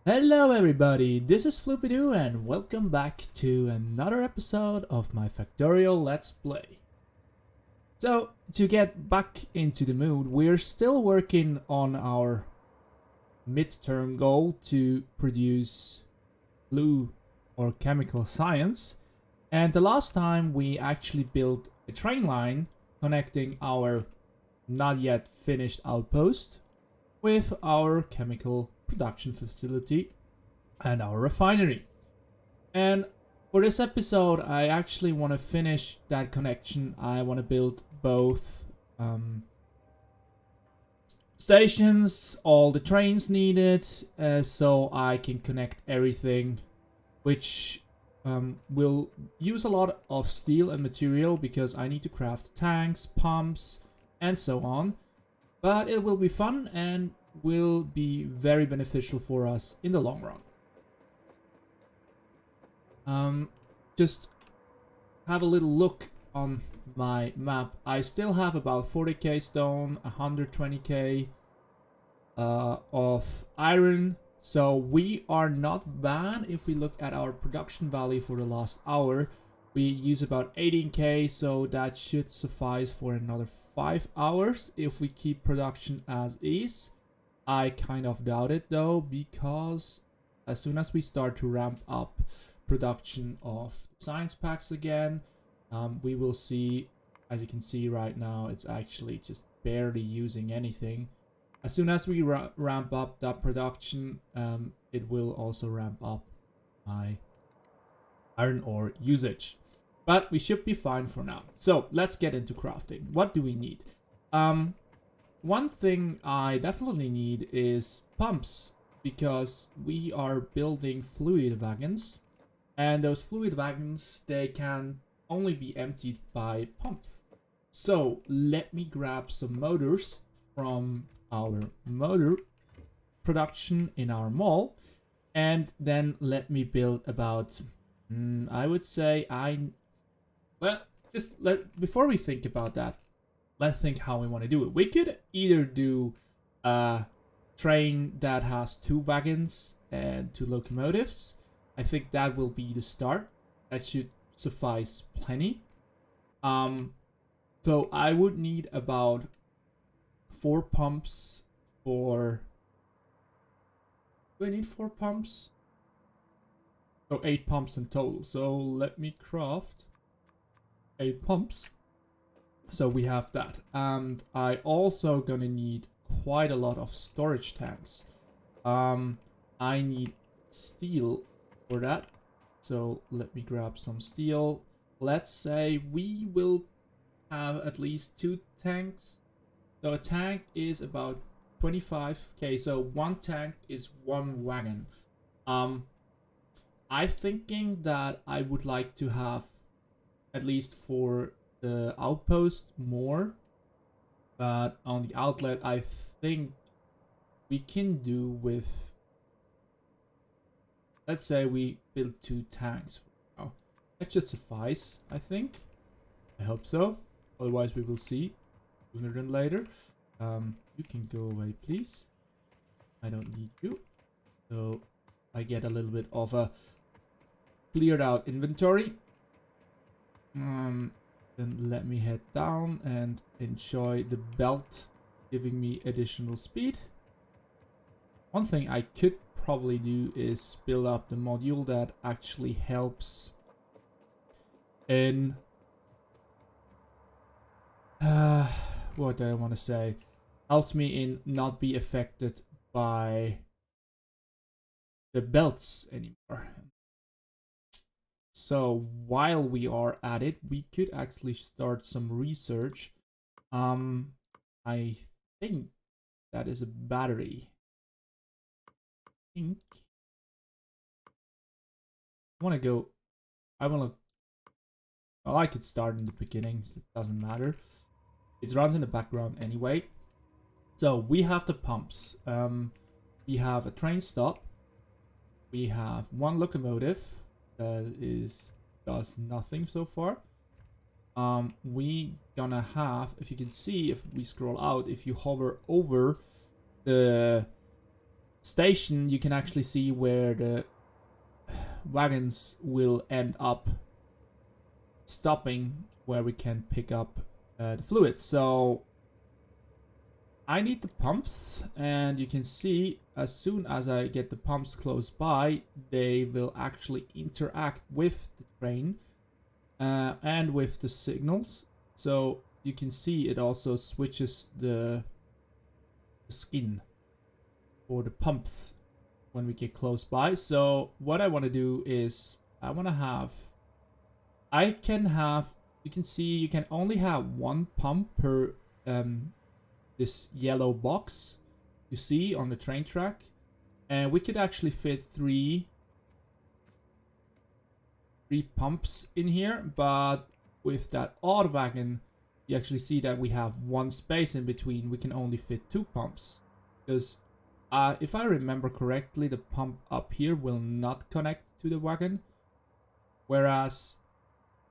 Hello everybody, this is Floopy-Doo and welcome back to another episode of my Factorio Let's Play. So, to get back into the mood, we're still working on our midterm goal to produce blue or chemical science. And the last time we actually built a train line connecting our not yet finished outpost with our chemical production facility and our refinery. And for this episode, I actually want to finish that connection. I want to build both stations, all the trains needed, so I can connect everything, which will use a lot of steel and material because I need to craft tanks, pumps, and so on. But it will be fun and will be very beneficial for us in the long run. Just have a little look on my map. I still have about 40k stone, 120k of iron. So we are not bad if we look at our production value for the last hour. We use about 18k, so that should suffice for another 5 hours if we keep production as is. I kind of doubt it though, because as soon as we start to ramp up production of science packs again, we will see, as you can see right now, it's actually just barely using anything. As soon as we ramp up that production, it will also ramp up my iron ore usage. But we should be fine for now. So let's get into crafting. What do we need? One thing I definitely need is pumps, because we are building fluid wagons, and those fluid wagons, they can only be emptied by pumps. So let me grab some motors from our motor production in our mall, and then let me build about, I would say before we think about that, let's think how we want to do it. We could either do a train that has 2 wagons and 2 locomotives. I think that will be the start. That should suffice plenty. So I would need about 4 pumps for... Do I need 4 pumps? So 8 pumps in total. So let me craft 8 pumps. So we have that, and I also gonna need quite a lot of storage tanks. I need steel for that, so let me grab some steel. Let's say we will have at least 2 tanks. So a tank is about 25k, so 1 tank is 1 wagon. I'm thinking that I would like to have, at least for the outpost, more, but on the outlet I think we can do with, let's say we build 2 tanks for now. That should suffice, I think. I hope so, otherwise we will see sooner than later. You can go away, please. I don't need you, so I get a little bit of a cleared out inventory. Then let me head down and enjoy the belt giving me additional speed. One thing I could probably do is build up the module that actually helps in what do I want to say? Helps me in not be affected by the belts anymore. So while we are at it, we could actually start some research. I think that is a battery. I want to well, I could start in the beginning, so it doesn't matter. It runs in the background anyway. So we have the pumps. We have a train stop. We have 1 locomotive. Does nothing so far. We gonna have, if you can see, if we scroll out, if you hover over the station, you can actually see where the wagons will end up stopping, where we can pick up the fluid. So I need the pumps, and you can see as soon as I get the pumps close by, they will actually interact with the train and with the signals. So you can see it also switches the skin for the pumps when we get close by. So what I want to do is I want to have, you can see you can only have one pump per this yellow box you see on the train track, and we could actually fit three pumps in here, but with that odd wagon you actually see that we have one space in between. We can only fit 2 pumps because if I remember correctly, the pump up here will not connect to the wagon, whereas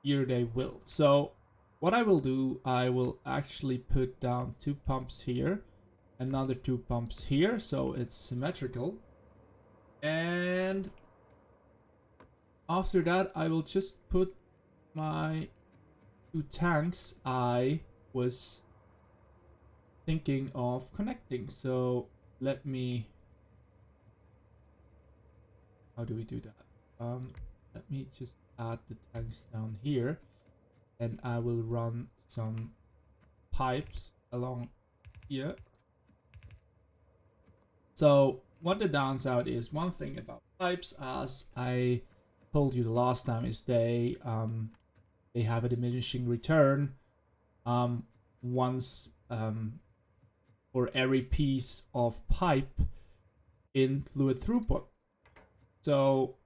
here they will. So what I will do, I will actually put down 2 pumps here, another 2 pumps here, so it's symmetrical. And after that, I will just put my 2 tanks I was thinking of connecting. So let me, how do we do that? Let me just add the tanks down here, and I will run some pipes along here. So what the downside is, one thing about pipes, as I told you the last time, is they have a diminishing return once for every piece of pipe in fluid throughput. So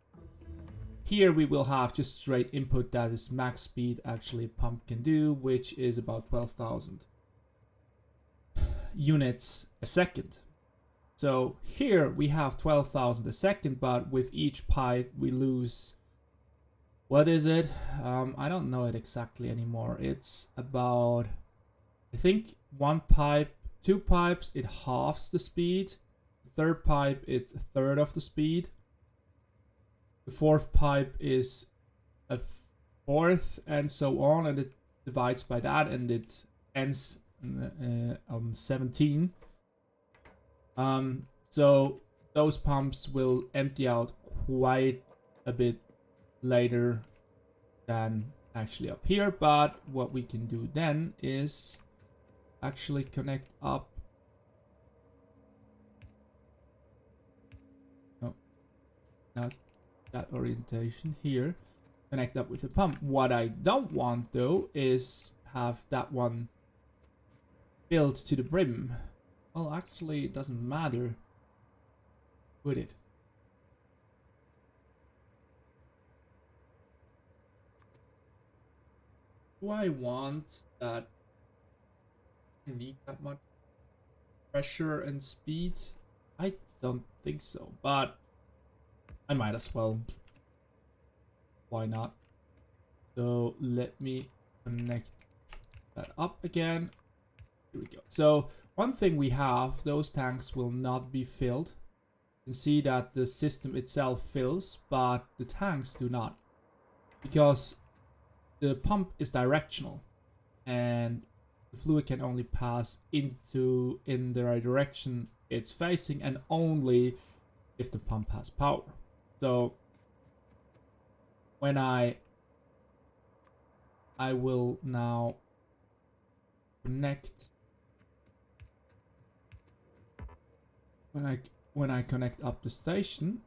here we will have just straight input, that is max speed actually a pump can do, which is about 12,000 units a second. So here we have 12,000 a second, but with each pipe we lose, what is it? I don't know it exactly anymore. It's about, I think 1 pipe, 2 pipes, it halves the speed. The 3rd pipe, it's 1/3 of the speed. The 4th pipe is a 1/4, and so on, and it divides by that, and it ends on 17. So those pumps will empty out quite a bit later than actually up here, but what we can do then is actually connect up, no, not that orientation here, connect up with the pump. What I don't want though is have that one filled to the brim. Well, actually it doesn't matter, would it? Do I want that? I need that much pressure and speed? I don't think so, but I might as well. Why not? So let me connect that up again. Here we go. So one thing we have, those tanks will not be filled. You can see that the system itself fills, but the tanks do not, because the pump is directional and the fluid can only pass in the right direction it's facing, and only if the pump has power. So when I will now connect, when I connect up the station,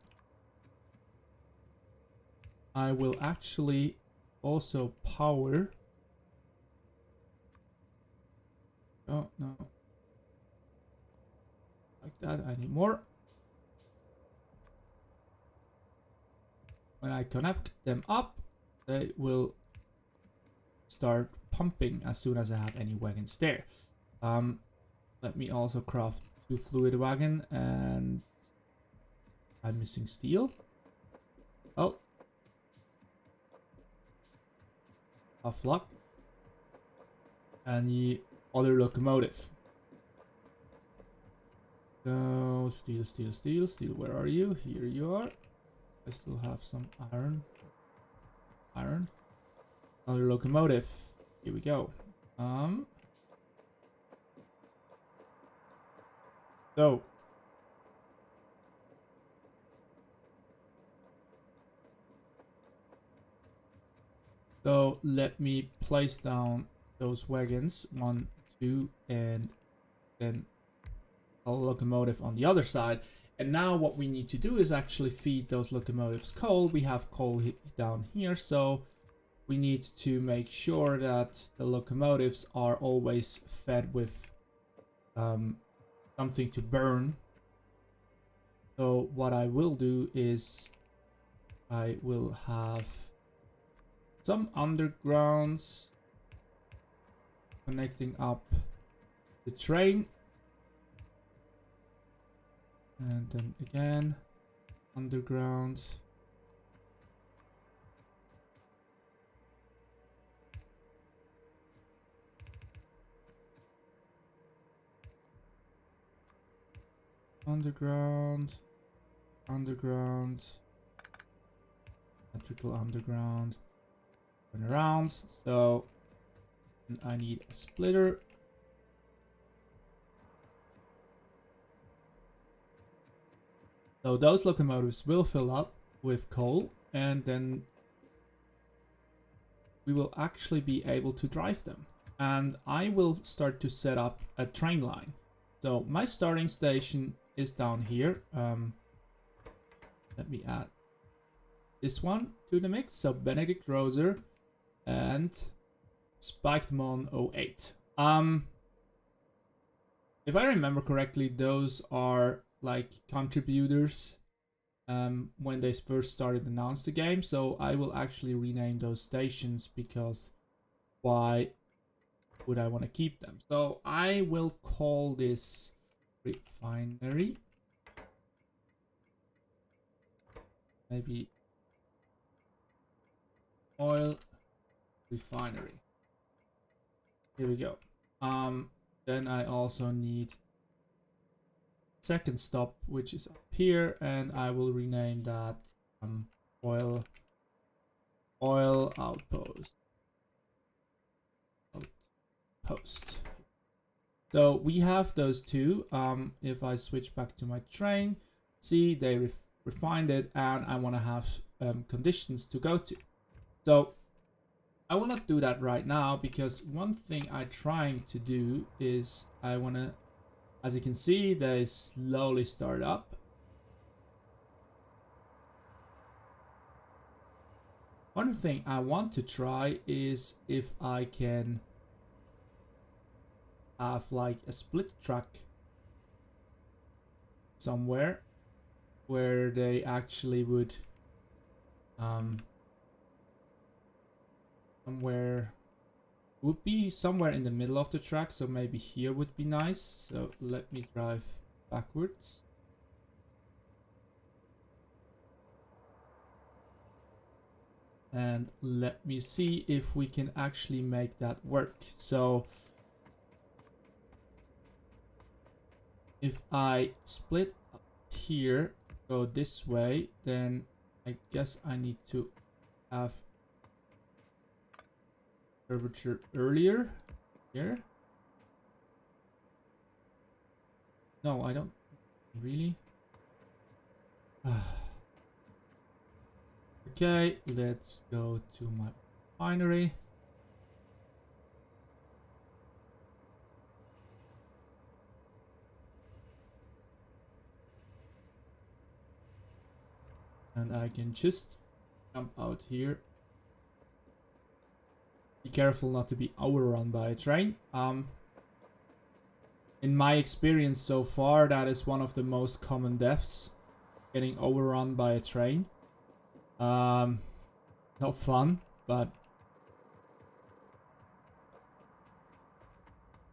I will actually also power. Oh no, like that. I need more. When I connect them up, they will start pumping as soon as I have any wagons there. Let me also craft 2 fluid wagon, and I'm missing steel. Oh, tough luck. And the other locomotive. So, steel, where are you? Here you are. I still have some iron. Another locomotive. Here we go. So. So let me place down those wagons. 1, 2, and then a locomotive on the other side. And now what we need to do is actually feed those locomotives coal. We have coal down here, so we need to make sure that the locomotives are always fed with something to burn. So what I will do is I will have some undergrounds connecting up the train. And then again, underground. Underground. Electrical underground. Turn around. So I need a splitter. So those locomotives will fill up with coal, and then we will actually be able to drive them. And I will start to set up a train line. So my starting station is down here. Let me add this one to the mix. So Benedict Roser and Spikedmon 08. If I remember correctly, those are like contributors when they first started to announce the game. So I will actually rename those stations, because why would I want to keep them? So I will call this refinery. Maybe oil refinery. Here we go. Then I also need second stop, which is up here, and I will rename that oil outpost. So we have those two. If I switch back to my train, see, they refined it, and I want to have conditions to go to. So I will not do that right now, because one thing I'm trying to do is I want to, as you can see, they slowly start up. One thing I want to try is if I can have like a split track somewhere where they actually would somewhere in the middle of the track. So maybe here would be nice. So let me drive backwards. And let me see if we can actually make that work. So if I split up here, go this way, then I guess I need to have curvature earlier here. No, I don't really. Okay, let's go to my refinery. And I can just jump out here. Be careful not to be overrun by a train. In my experience so far, that is one of the most common deaths. Getting overrun by a train. Not fun, but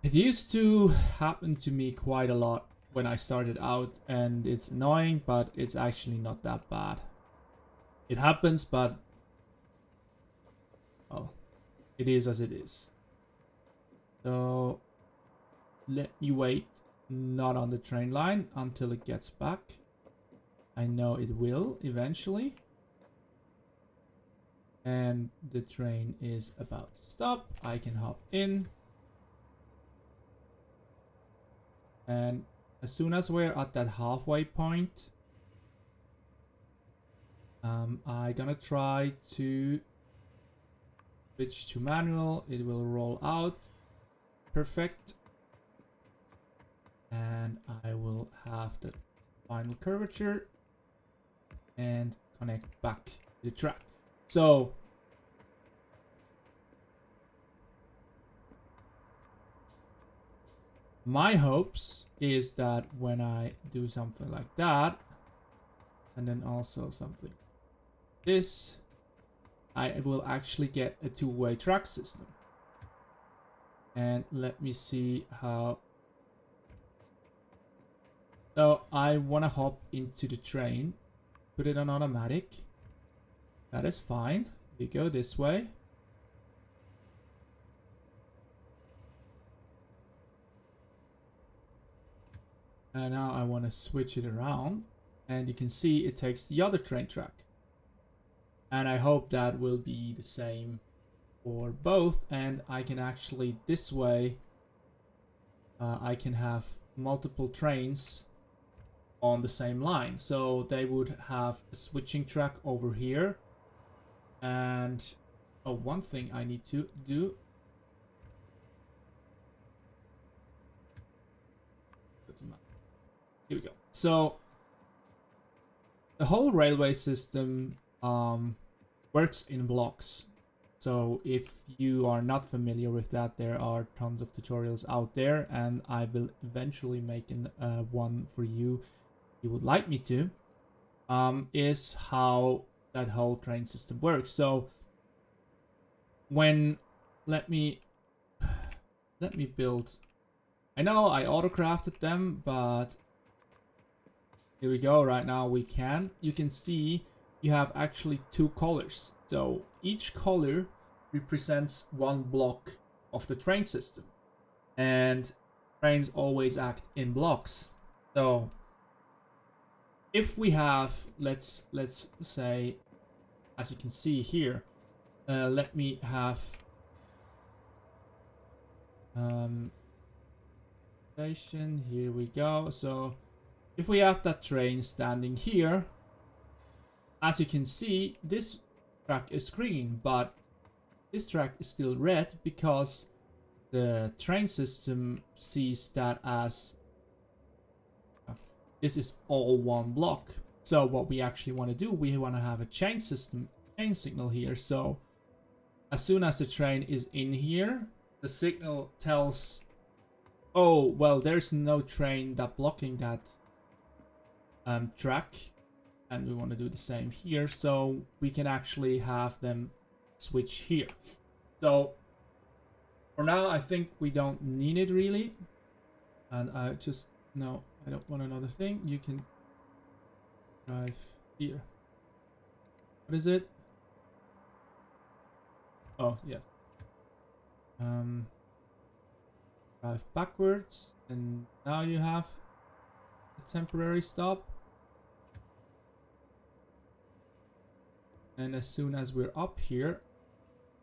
it used to happen to me quite a lot when I started out, and it's annoying, but it's actually not that bad. It happens, but well, it is as it is. So let me wait not on the train line until it gets back. I know it will eventually. And the train is about to stop. I can hop in. And as soon as we're at that halfway point, I'm gonna try to switch to manual. It will roll out. Perfect. And I will have the final curvature and connect back to the track. So my hopes is that when I do something like that, and then also something like this, I will actually get a two-way track system. And let me see how. So I want to hop into the train, put it on automatic. That is fine. We go this way. And now I want to switch it around. And you can see it takes the other train track. And I hope that will be the same for both. And I can actually, this way, I can have multiple trains on the same line. So they would have a switching track over here. And one thing I need to do. Here we go. So the whole railway system works in blocks. So if you are not familiar with that, there are tons of tutorials out there, and I will eventually make one for you if you would like me to. Is how that whole train system works. So when let me build. I know I auto-crafted them, but here we go. Right now we can. You can see you have actually two colors. So each color represents one block of the train system, and trains always act in blocks. So if we have, let's say, as you can see here, let me have station. Here we go. So if we have that train standing here, as you can see, this track is green, but this track is still red because the train system sees that as this is all one block. So what we actually want to do, we want to have a chain signal here. So as soon as the train is in here, the signal tells, oh, well, there's no train that blocking that track. And we want to do the same here. So we can actually have them switch here. So for now, I think we don't need it really. And I just, no, I don't want another thing. You can drive here. What is it? Oh, yes. Drive backwards. And now you have a temporary stop. And as soon as we're up here,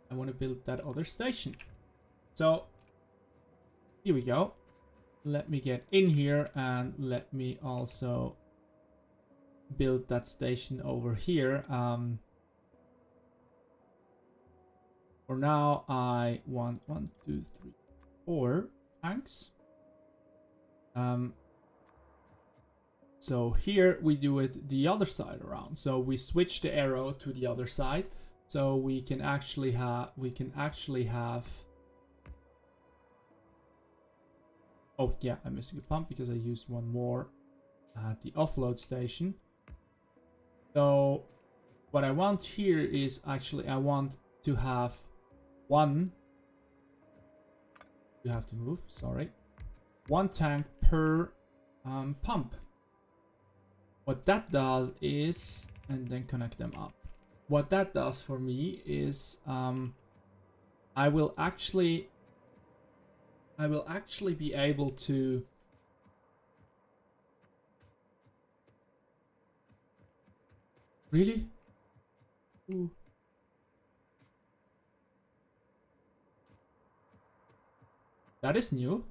I want to build that other station. So here we go. Let me get in here and let me also build that station over here. For now, I want 1, 2, 3, 4 tanks. So here we do it the other side around. So we switch the arrow to the other side. So we can actually have, oh yeah, I'm missing a pump because I used one more at the offload station. So what I want here is actually, I want to have one, you have to move, sorry, one tank per pump. What that does is, and then connect them up. What that does for me is, I will actually be able to Really? Ooh. That is new.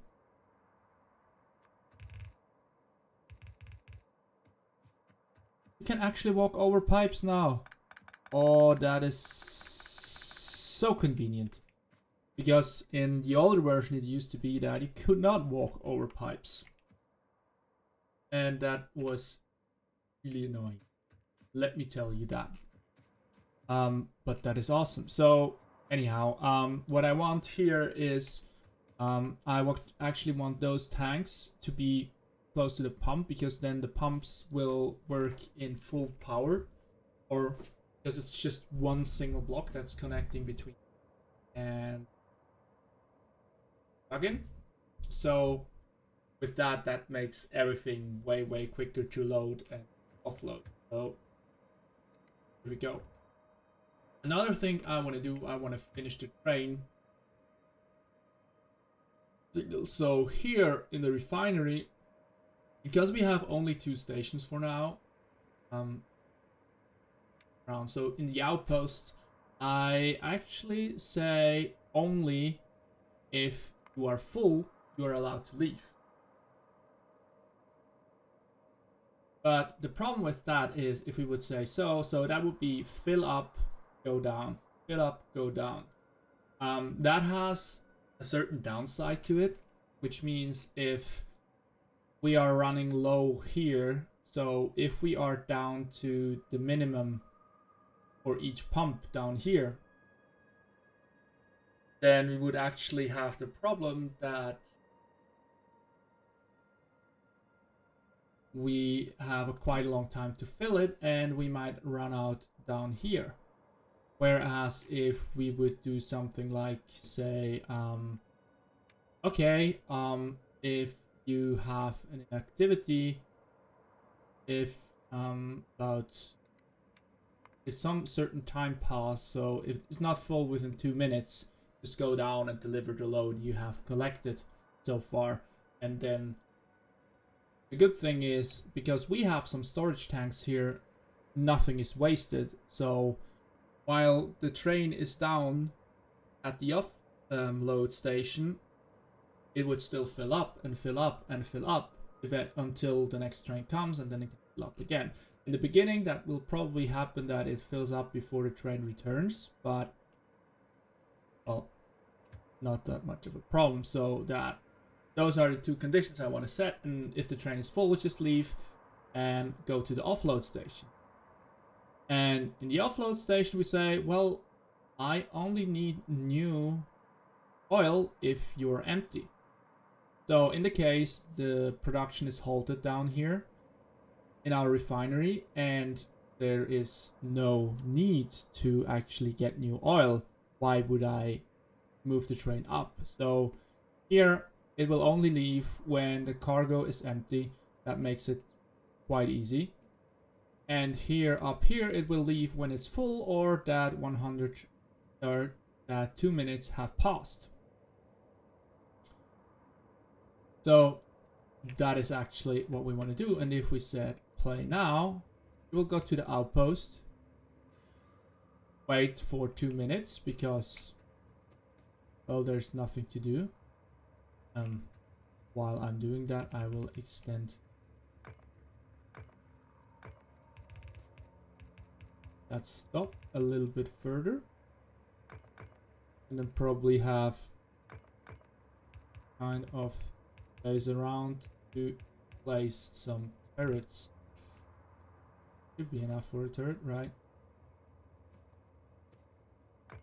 You can actually walk over pipes now. Oh, that is so convenient. Because in the older version it used to be that you could not walk over pipes. And that was really annoying. Let me tell you that. But that is awesome. So anyhow, what I want here is I actually want those tanks to be close to the pump, because then the pumps will work in full power, or because it's just one single block that's connecting between and plugin. So with that, that makes everything way quicker to load and offload. So here we go. Another thing I want to do, I want to finish the train signal. So here in the refinery, because we have only 2 stations for now, so in the outpost, I actually say only if you are full, you are allowed to leave. But the problem with that is, if we would say so that would be fill up, go down, fill up, go down. That has a certain downside to it, which means if we are running low here, so if we are down to the minimum for each pump down here, then we would actually have the problem that we have quite a long time to fill it, and we might run out down here. Whereas if we would do something like, say, okay, if you have an activity, if some certain time pass, so if it's not full within 2 minutes, just go down and deliver the load you have collected so far. And then the good thing is, because we have some storage tanks here, nothing is wasted. So while the train is down at the offload station, it would still fill up and fill up and fill up until the next train comes, and then it can fill up again. In the beginning, that will probably happen that it fills up before the train returns, but well, not that much of a problem. So those are the 2 conditions I want to set, and if the train is full, just leave and go to the offload station. And in the offload station, we say, well, I only need new oil if you're empty. So in the case the production is halted down here in our refinery and there is no need to actually get new oil, why would I move the train up? So here it will only leave when the cargo is empty. That makes it quite easy. And here, up here, it will leave when it's full, or that 100 or that 2 minutes have passed. So that is actually what we want to do. And if we said play now, we'll go to the outpost, wait for 2 minutes because, well, there's nothing to do. While I'm doing that, I will extend that stop a little bit further, and then probably have kind of space around to place some turrets. Should be enough for a turret, right?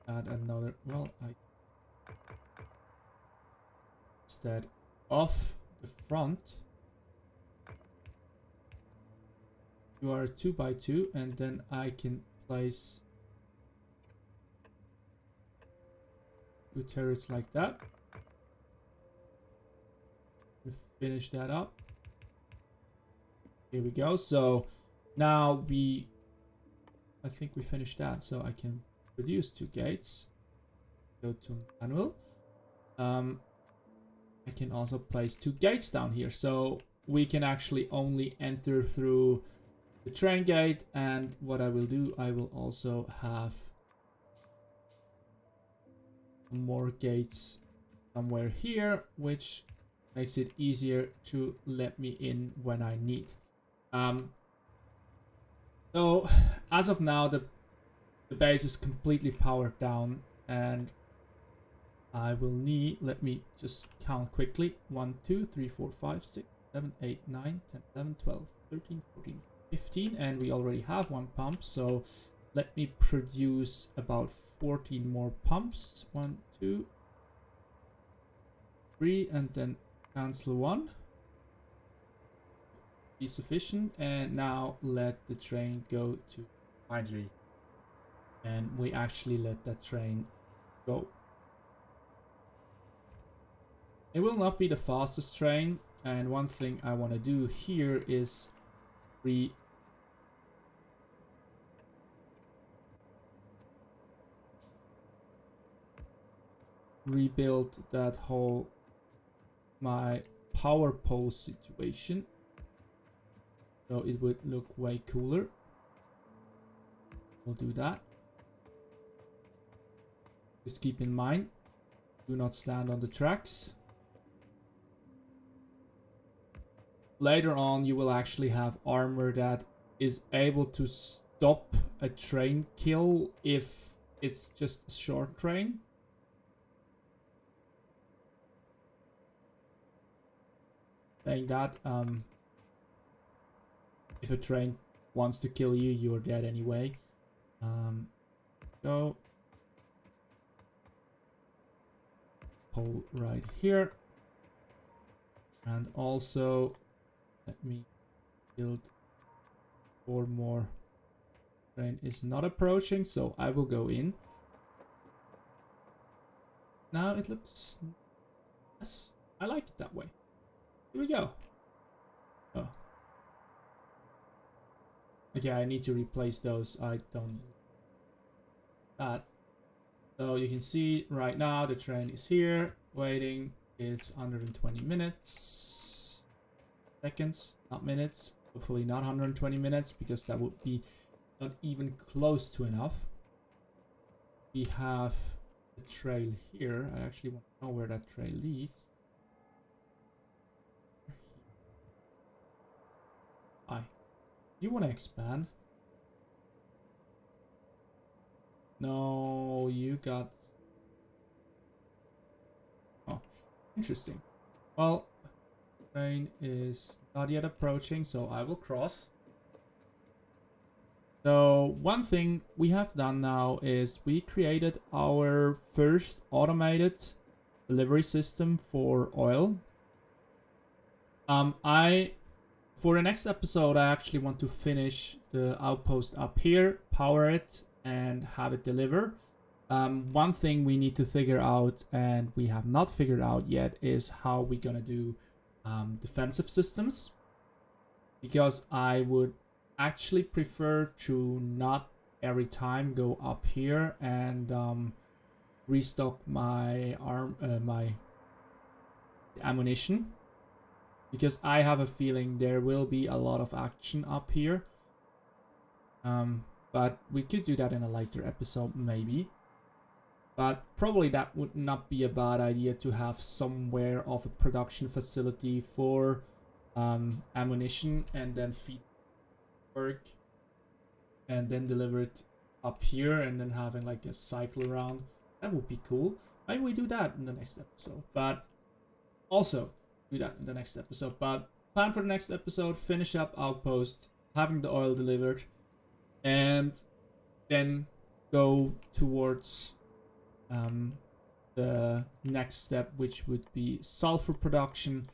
Add another, well, instead of the front, you are 2x2, and then I can place 2 turrets like that. Finish that up. Here we go. So now I think we finished that. So I can produce 2 gates. Go to manual. I can also place 2 gates down here. So we can actually only enter through the train gate, and what I will do, I will also have more gates somewhere here, which makes it easier to let me in when I need. So as of now, the base is completely powered down, and I will need, let me just count quickly, 1 2 3 4 5 6 7 8 9 10 11 12 13 14 15, and we already have 1 pump, so let me produce about 14 more pumps. 1 2 3, and then cancel 1. Be sufficient, and now let the train go to refinery, and we actually let that train go. It will not be the fastest train, and one thing I want to do here is rebuild that whole my power pole situation, so it would look way cooler. We'll do that. Just keep in mind, do not stand on the tracks. Later on, you will actually have armor that is able to stop a train kill if it's just a short train. Saying that, if a train wants to kill you, you're dead anyway. Go. Pole right here. And also, let me build 4 more. Train is not approaching, so I will go in. Now it looks... Yes, I like it that way. Here we go. Oh. Okay, I need to replace those. I don't... That. So you can see right now the train is here, waiting. It's 120 minutes. Seconds, not minutes. Hopefully not 120 minutes, because that would be not even close to enough. We have a trail here. I actually want to know where that trail leads. Hi. You want to expand? No, you got... Oh, interesting. Well, train is not yet approaching, so I will cross. So one thing we have done now is we created our first automated delivery system for oil. For the next episode, I actually want to finish the outpost up here, power it, and have it deliver. One thing we need to figure out, and we have not figured out yet, is how we're gonna do defensive systems. Because I would actually prefer to not every time go up here and restock my my ammunition, because I have a feeling there will be a lot of action up here. But we could do that in a later episode, maybe. But probably that would not be a bad idea to have somewhere of a production facility for ammunition, and then feed work, and then deliver it up here, and then having like a cycle around. That would be cool. Maybe we do that in the next episode. But also do that in the next episode. But plan for the next episode, finish up outpost, having the oil delivered, and then go towards the next step, which would be sulfur production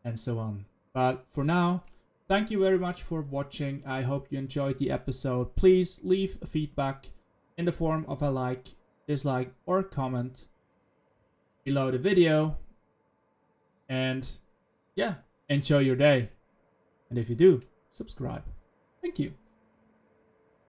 and so on. But for now, thank you very much for watching. I hope you enjoyed the episode. Please leave feedback in the form of a like, dislike, or comment below the video. And yeah, enjoy your day. And if you do, subscribe. Thank you.